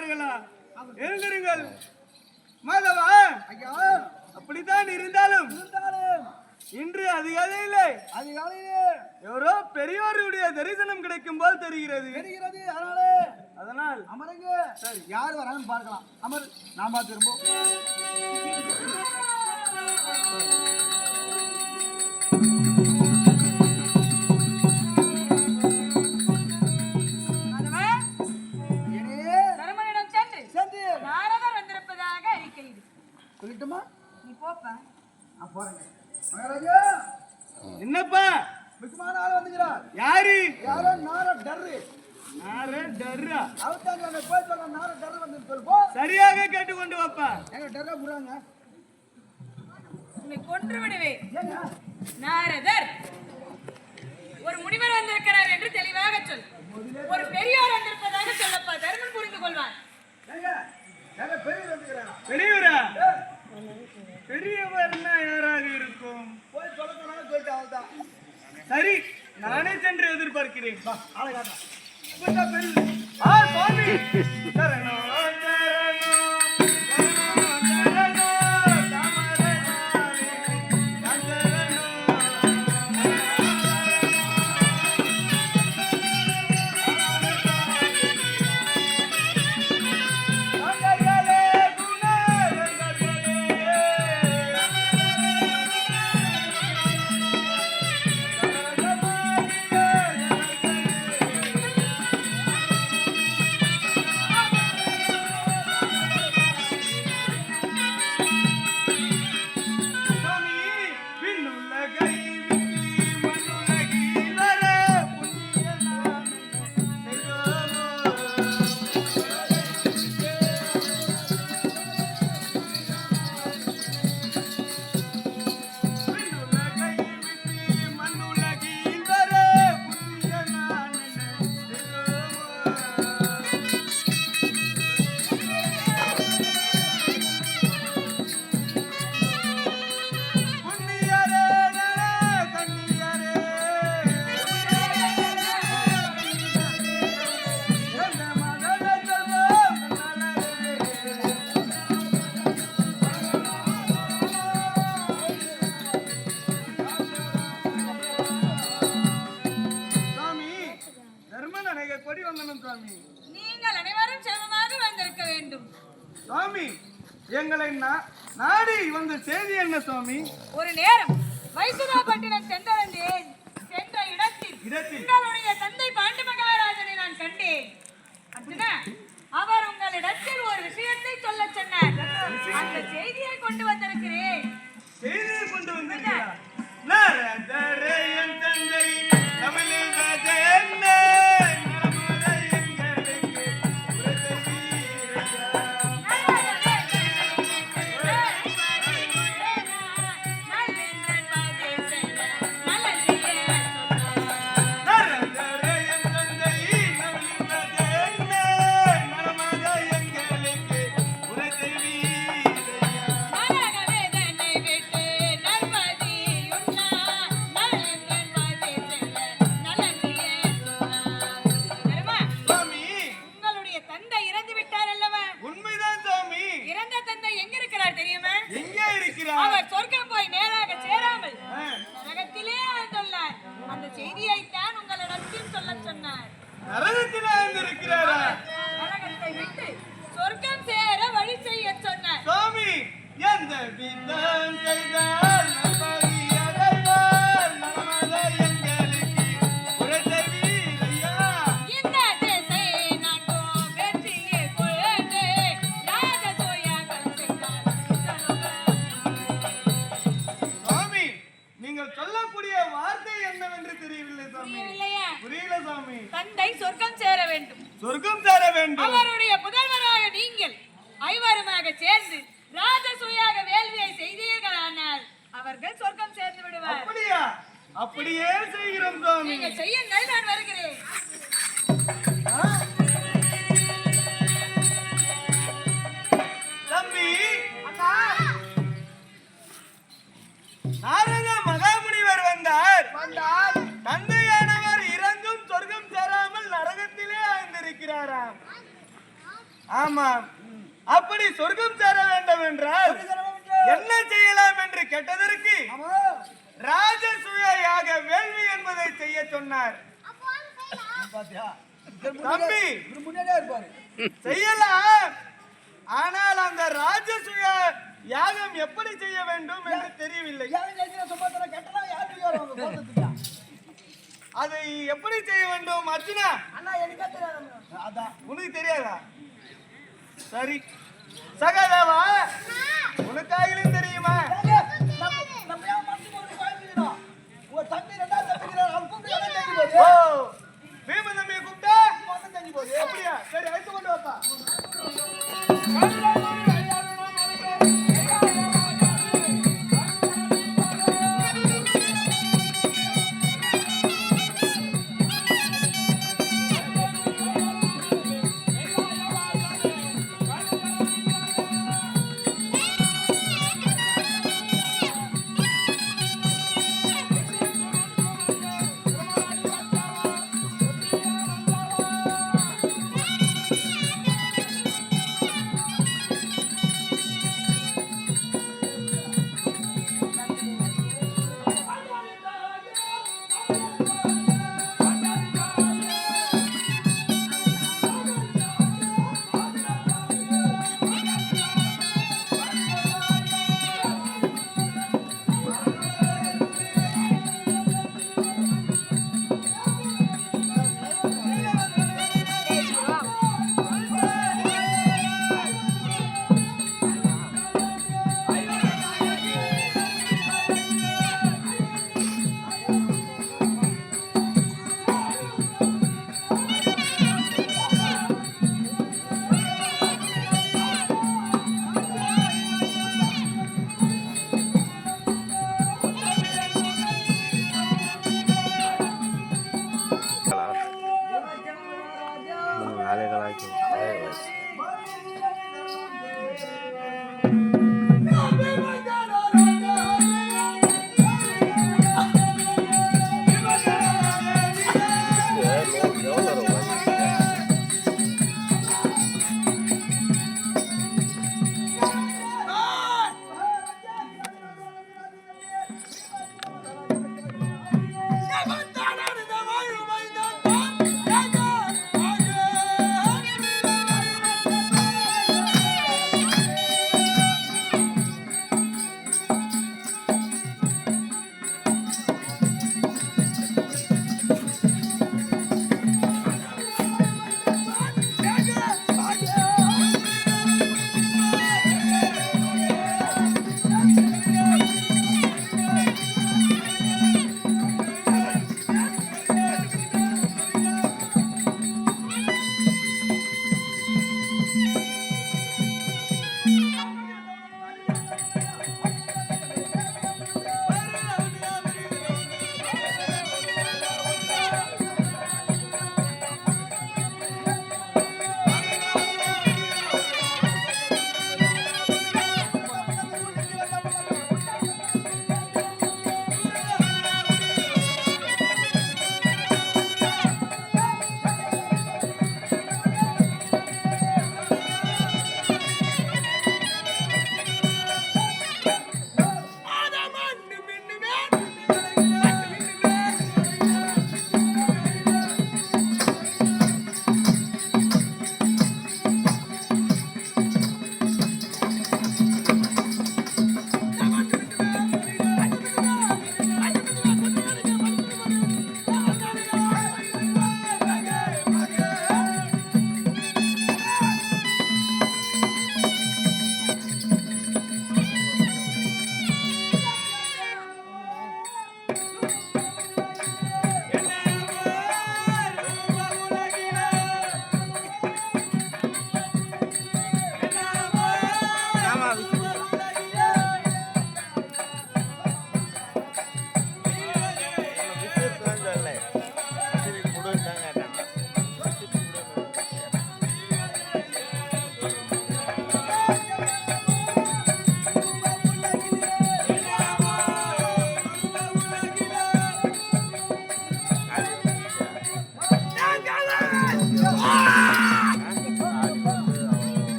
விடுவார்களா? எழுந்திருங்கள் மாதவா. ஐயா, அப்படித்தான் இருந்தாலும் இன்று அதிகாலையிலே எவரோ பெரியவருடைய தரிசனம் கிடைக்கும் போல் தெரிகிறது. அதனால் அமருங்க. சரி, யார் வரான்னு பார்க்கலாம். அமர், நான் பார்த்து திரும்ப. சொல்லட்டுமா? நீ போப்பா. நான் போறேங்க. மகாராஜா, என்னப்பா முக்கியமான ஆள் வந்துக்கிறார். யாரு? யாரோ நார டர்ரு. நார டர்ரா? அவர்தான் அங்க போய் சொல்ல நார டர்ரு வந்து சொல்லுப்போ. சரியாக கேட்டுக்கொண்டு வாப்பா. எங்க டர்ரா புறாங்க? உன்னை கொன்று விடுவேன். ஏங்க? நாரதர் ஒரு முனிவர் வந்திருக்கிறார் என்று தெளிவாக சொல். ஒரு பெரியோர் வந்திருப்பதாக சொல்லப்பா. தர்மன் புரிந்து கொள்வான். ஏங்க? ஏங்க பெரியவர் வந்துக்கிறாரா? பெரியவரா? பெரியவர்னா யாராக இருக்கும்? போய் சொல்ல சொன்னாங்க, சொல்லிட்டு அவள்தான். சரி, நானே சென்று எதிர்பார்க்கிறேன். வா, ஆளை காட்டா. இப்பதான் பெரியவர். சுவாமி சரணம் நீங்கள் அனைவரும் சமமாக வந்திருக்க வேண்டும். சுவாமி, எங்களை நாடி வந்த செய்தி என்ன சுவாமி? ஒரு நேரம் வைசுதாபட்டினம் சென்றடைந்தேன். சென்ற இடத்தில் உங்களுடைய தந்தை பாண்டு மகாராஜனை நான் கண்டேன். அர்ஜுனா, அவர் உங்களிடத்தில் ஒரு விஷயத்தை சொல்ல சொன்னார். அந்த செய்தியை கொண்டு வந்திருக்கிறேன். செய்தியை கொண்டு வந்திருக்கிறார். நாரதரே என் தந்தை தமிழில் என்ன அவர் சொர்க்கம் போய் நேராக சேராமல் நரகத்திலே ஆழ்ந்துள்ளார். அந்த செய்தியைத்தான் உங்களிடத்தில் சொல்ல சொன்னார். நரகத்திலே ஆழ்ந்திருக்கிறாரா? நரகத்தை விட்டு சொர்க்கம் சேர வழி செய்ய சொன்னார். சுவாமி, எந்த விதம் செய்தால் நம்பதி அடைவார் நமது எங்களுக்கு உரைத்தவீரையா. இந்த திசை நாட்டும் வெற்றியை கொண்டு ராஜசோயாக செய்தார். ஆமாம். அப்படி சொர்க்கம் சேர வேண்டும் என்றால் என்ன செய்யலாம் என்று கேட்டதற்கு ஆமா ராஜசூய யாக வேள்வி என்பதை செய்ய சொன்னார். பாத்தியா தம்பி இவரு முன்னாடியே இருப்பாரு செய்யலாம். ஆனால் அந்த ராஜசூய யாகம் எப்படி செய்ய வேண்டும் என்று தெரியவில்லை. யாரும் ஜெயிக்கிற சுமத்திர கெட்டலாம் யாருக்கு வருவாங்க போறதுக்கு அதை எப்படி செய்ய வேண்டும் அர்ஜுனா? அண்ணா எனக்கே தெரியாது அதான் உனக்கு தெரியாதா? சரி சகதேவா, உனக்காகிலும் தெரியுமா? நம்ம ஏன் மனசு போட்டு குழம்பிக்கிறோம்? உங்க தம்பி ரெண்டாவது தம்பிக்கிறார், அவன் கூப்பிட்டு எல்லாம் தெரிஞ்சு போகுது. ஓ, பீம தம்பியை கூப்பிட்டா மொத்தம் தெரிஞ்சு போகுது. அப்படியா? சரி, அழைத்து கொண்டு வாப்பா.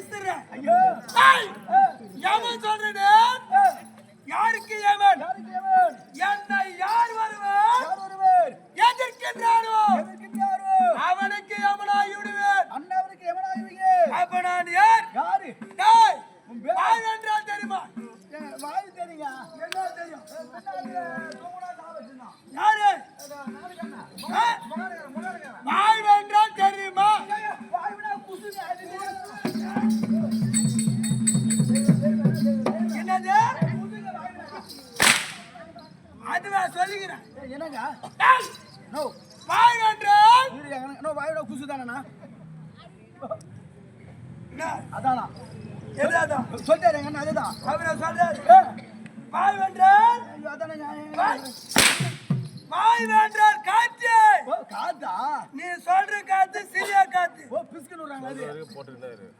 விசிறேன். ஐயோ ஏய், யமன் சொல்றேனே. யாருக்கு யமன்? யாருக்கு எவன் என்னை யார் வருவார்? யார் ஒருவர் எதிர்க்கின்றானோ எதிர்க்கின்றாரோ அவனுக்கு யமனாகி விடுவேன். அண்ணாவிற்கு எவனாகுவீங்க அப்ப நான் யார்? யாரு டேய், உன் பேர் வாய் என்றால் தெரியுமா? வாய் தெரியுங்க என்ன தெரியும் யாரு? ஆ? வாய் என்றால் தெரியுமா? என்னது? அதுவா சொல்லிக்கிறேன். என்னங்க டேய், நோ வாய் என்றால் நோ வாயோட குசு தானண்ணா என்ன? அதானா எது அதான்? சொல்லிட்டாருங்க அண்ணா அதுதான் அவரை சொல்றாரு. ஏ, வாய் என்றால் ஐயோ, அதானே வாய். வாய் என்றால் காற்று. ஓ காத்தா நீ சொல்ற காத்து சிறிய காத்து. ஓ பிஸ்கன் விடுறாங்க அது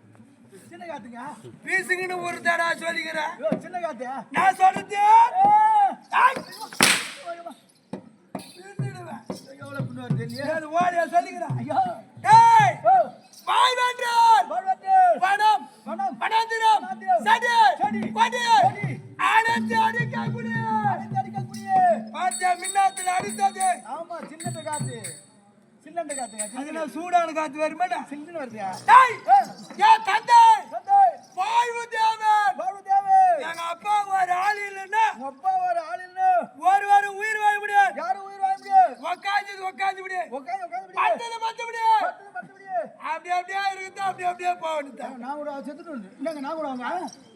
சின்ன காத்துங்க பீசுங்கன்னு ஒரு தடவை சொல்லிக்கிறேன். ஓ சின்ன காத்து நான் சொல்றது ஏ, ஏய், ஐயோ, பீசுடுவேன். எவ்வளவு பின்னாடி தெரியல அது ஓடியா சொல்லிக்கிறேன். ஐயோ டேய், ஓ வாய் என்றால் வாழ்வாட்டு பணம், பணம் பணத்திரம், பணத்திரம், சடி, சடி, கொடி, கொடி, அடித்து அடிக்கக்கூடிய அடித்து அடிக்கக்கூடிய பார்த்தியா மின்னாத்துல அடித்தது. ஆமா சின்னண்ட காத்து சின்னண்ட காத்துங்க அதுல சூடான காத்து வருமாடா. சில்லுன்னு வருதியா டேய், என் தந்தை தந்தை வாயு தேவன். வாழ்வு தேவை எங்க அப்பா ஒரு ஆள் இல்லைன்னா உங்க அப்பா ஒரு ஆள் இல்ல ஒரு உயிர் வாழ முடியாது. யாரும் உயிர் வாழ முடியாது உக்காந்து முடியாது. உட்காந்து உட்காந்து பத்தது பத்து முடியாது. பத்து முடியாது அப்படியே இருக்குது. அப்படியே போகணும். நான் கூட செத்துட்டு வந்து என்னங்க நான் கூட வாங்க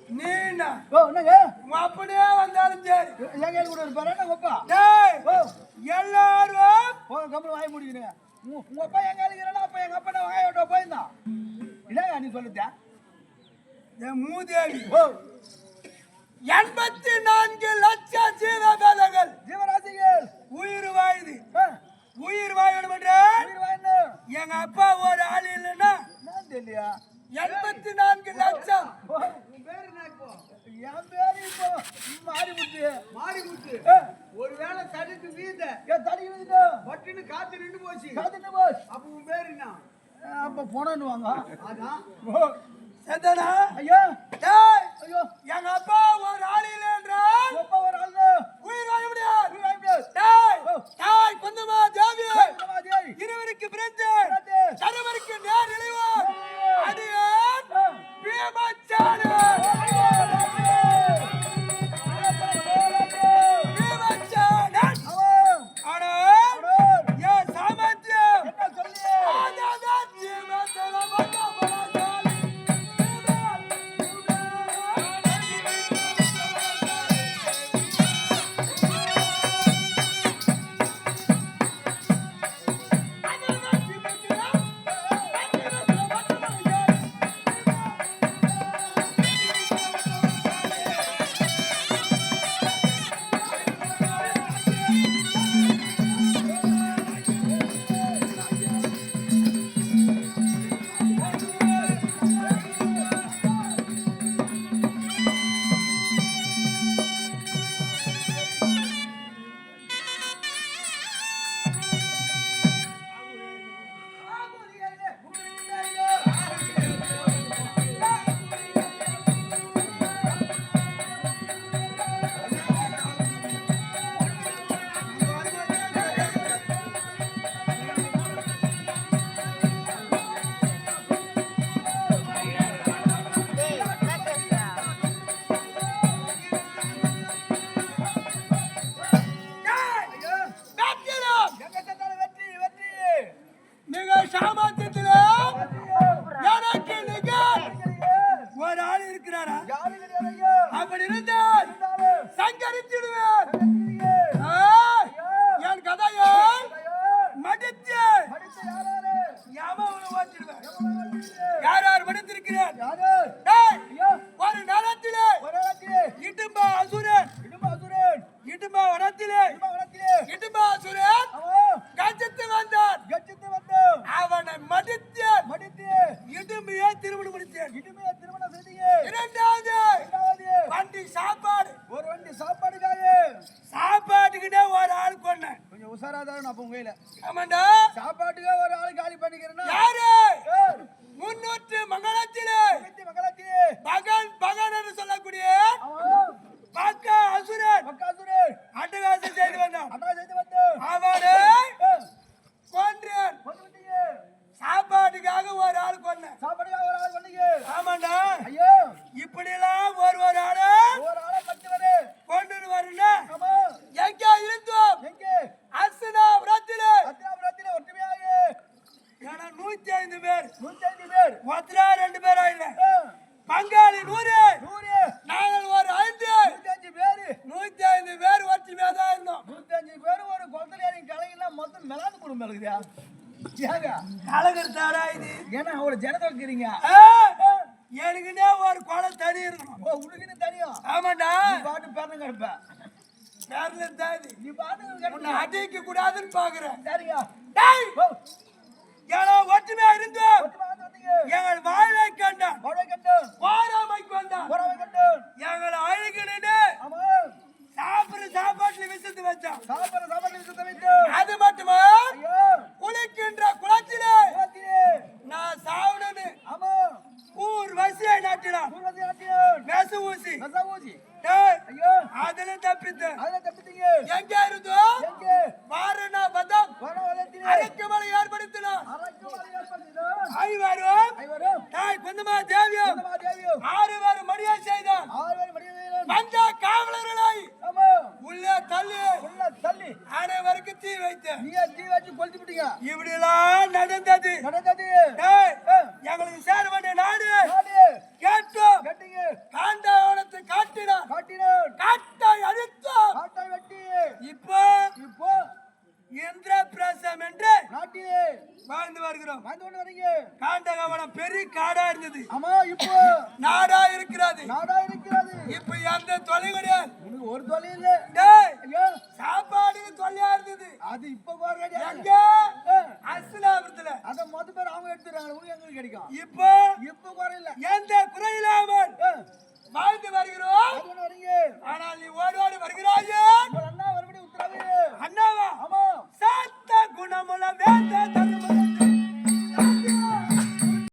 நீ என்ன ஓ என்னங்க உன் அப்படியே வந்தாலும் சரி. எங்க கூட இருப்பாரு உங்க அப்பா டேய், ஓ எல்லாரும் போங்க கம்பெனி வாங்கி முடிக்கிறீங்க உங்க அப்பா எங்க இருக்கிறா அப்ப எங்க அப்பா நான் வாங்கி விட்ட போயிருந்தான் என்னங்க நீ சொல்லுதா என் மூதேவி ஓ 84 லட்சம் ஜீவபேதங்கள் ஜீவராசிகள் உயிர் வாயுது. ஆ, உயிர் வாழணும் என்ற உயிர் வாழணும் எங்க அப்பா ஒரு ஆள் இல்லைன்னா நான் தெரியலையா 84 லட்சம். ஓ, உன் பேரு என்ன இப்போ என் பேரு இப்போ மாறிமுத்து மாறிமுத்து. ஒருவேளை தடுக்கு வீத தடி விழுந்துட்டோம் பட்டுன்னு காத்து நின்று போச்சு. காத்துட்டு போஸ் அப்ப உன் பேர் என்ன? அப்ப போனன்னு வாங்க அதான் ஓ செத்தனா? ஐயோ டேய், ஐயோ எங்க அப்பா ஒரு ஆள் இல்லை என்றால் உங்க அப்பா ஒரு ஆள் தான் உயிர் வாழ முடியாது. உயிர் வாழ முடியாது டேய், ஓ. டேய், குந்தமா தேவி சமாதியை இருவருக்கு பிறந்து பிறந்து சரவருக்கு நேர் நிலைவா நேர் அடியான் ஆ. பீமச்சான பீமச்சானன். ஆனால் என் சாமர்த்தியம் ஆதாதான் ஜீவத்துல வந்தவனாய். ஒரு ஆள் இருக்கிறாரா? அப்படி இருந்தால் சங்கரித்திடுவேன். ஏய், என் கதையை மடித்து ஞாபகம் ஓட்டிடுவேன். யார் யார் மடித்திருக்கிறேன்? டேய், ஒரு நேரத்திலே இடும்பா அசுரன் இடும்பா வனத்திலே இடும்பா அசுரன் கஜித்து வந்தான். அவனை மடித்து இடுமையை திருமணம் முடித்தேன். இரண்டாவது வண்டி சாப்பாடு. ஒரு வண்டி சாப்பாடுக்காக சாப்பாட்டுக்கிட்டே ஒரு ஆள் கொண்டேன். கொஞ்சம் உஷாராதான் அப்ப உங்க கையில ஆமாண்டா. சாப்பாட்டுக்கே ஒரு ஆள் காலி பண்ணிக்கிறேன்னா யாரு? ஏய், முன்னூற்று மங்களத்திலே முன்னூத்தி மங்கள 100 100 நாங்கள் ஒரு 5 105 பேரு 105 பேர் ஒற்றுமையா தான் இருந்தோம் 105 பேரு ஒரு குளத்துல நீங்க கலையில மொத்தம் மிளாந்து குடும்பம் இருக்குதா ஏங்க கலகர்த்தாடா இது ஏன்னா அவ்வளவு ஜனத்தை வைக்கிறீங்க எனக்குன்னே ஒரு குளம் தனி இருக்கணும் ஓ உனக்குன்னு தனியா ஆமாண்டா நீ பாட்டு பேரணும் கிடப்ப பேர்ல தாதி நீ பாட்டு உன்னை கிடப்ப அடிக்க கூடாதுன்னு பாக்குறேன் சரியா டேய் ஓ ஏன்னா ஒற்றுமையா இருந்து ஒத்துமா வந்தீங்க எங்கள் வாழ்வை கண்டான் படவை கட்டு போராமை கொண்டான் படவை கட்டு எங்களை அழுகினு ஆமா சாப்பிடுற சாப்பாட்டுல விசத்து வச்சான் சாப்பாடு சுத்த வைத்து அது மட்டுமா ஐயோ குளிக்கின்ற குளத்திலே பாத்தியே நான் சாவணுன்னு ஆமா ஊர் வசியை நாட்டினான் ஊர்வசி ஆட்டியன் நெசு ஊசி ரசா ஊசி டேய், ஐயோ அதுல தப்பித்து அதுல தப்பிட்டீங்க எங்க இருந்தோ எங்க வாரணா பதம் வர வளர்த்தினே அரக்கமலை ஏற்படுத்தினான் அரக்கு மலை ஏற்படுத்தினோம் ஐவரும் ஐவரும் தாய் குந்தமா தேவியும் சுத்தமா தேவியோ 6 பேர் மடியா செய்தான் 6 பேர் மடியேறன் வந்த காவலர்களை ஆமா உள்ளே தள்ளி உள்ள தள்ளி அனைவருக்கு தீ வைத்து நீ தீ வச்சு கொளுத்தி விட்டீங்க இப்படி எல்லாம் நடந்தது நடந்தது டேய், எங்களுக்கு சேர வேண்டிய நாடு நாடு கேட்டோம் கட்டிங்க காண்டாவனத்தை காட்டினான் காட்டினோம் காட்டை அழித்தோம் காட்டை வெட்டி இப்போ இப்போ இந்திர பிரசம் என்று நாட்டிலே வாழ்ந்து வருகிறோம் வந்து கொண்டு வரீங்க காண்டகவனம் பெரிய காடா இருந்தது ஆமா இப்போ நாடா இருக்கிறது நாடா இருக்கிறது இப்ப எந்த தொலை கிடையாது உனக்கு ஒரு தொலை இல்ல டேய், ஐயோ சாப்பாடுக்கு தொல்லையா இருந்தது அது இப்ப பாருங்க எங்க அஸ்லாபுரத்துல அத மொத்த பேர் அவங்க எடுத்துறாங்க உனக்கு எங்களுக்கு கிடைக்கும் இப்போ இப்ப குறையில எந்த குறையில்லாமல் வாழ்ந்து வருகிறோம் அது கொண்டு வரீங்க ஆனால் நீ